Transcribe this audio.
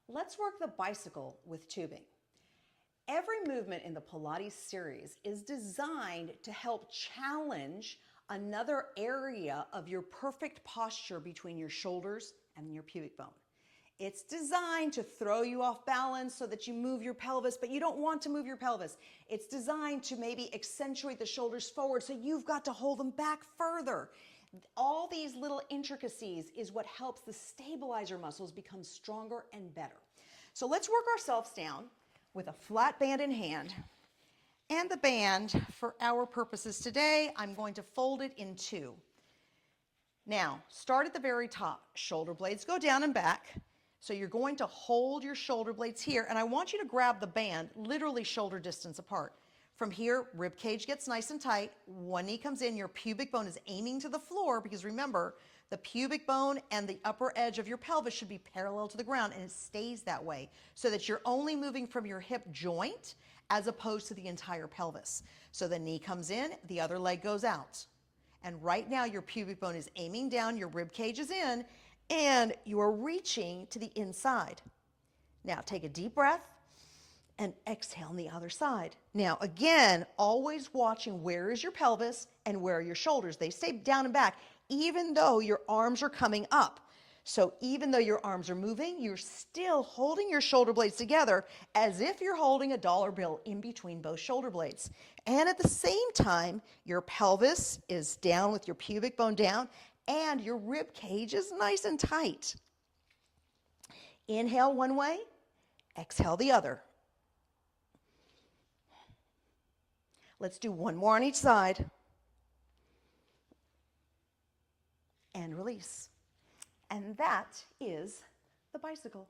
Let's work the bicycle with tubing. Every movement in the Pilates series is designed to help challenge another area of your perfect posture between your shoulders and your pubic bone. It's designed to throw you off balance so that you move your pelvis, but you don't want to move your pelvis. It's designed to maybe accentuate the shoulders forward, so you've got to hold them back further. All these little intricacies is what helps the stabilizer muscles become stronger and better. So let's work ourselves down with a flat band in hand. And the band, for our purposes today, I'm going to fold it in two. Now, start at the very top. Shoulder blades go down and back. So you're going to hold your shoulder blades here, and I want you to grab the band literally shoulder distance apart. From here, rib cage gets nice and tight. One knee comes in, your pubic bone is aiming to the floor, because remember, the pubic bone and the upper edge of your pelvis should be parallel to the ground, and it stays that way so that you're only moving from your hip joint as opposed to the entire pelvis. So the knee comes in, the other leg goes out. And right now your pubic bone is aiming down, your rib cage is in, and you are reaching to the inside. Now take a deep breath and exhale on the other side. Now again, always watching where is your pelvis and where are your shoulders. They stay down and back even though your arms are coming up. So even though your arms are moving, you're still holding your shoulder blades together as if you're holding a dollar bill in between both shoulder blades. And at the same time, your pelvis is down with your pubic bone down and your rib cage is nice and tight. Inhale one way, exhale the other. Let's do one more on each side. And release. And that is the bicycle.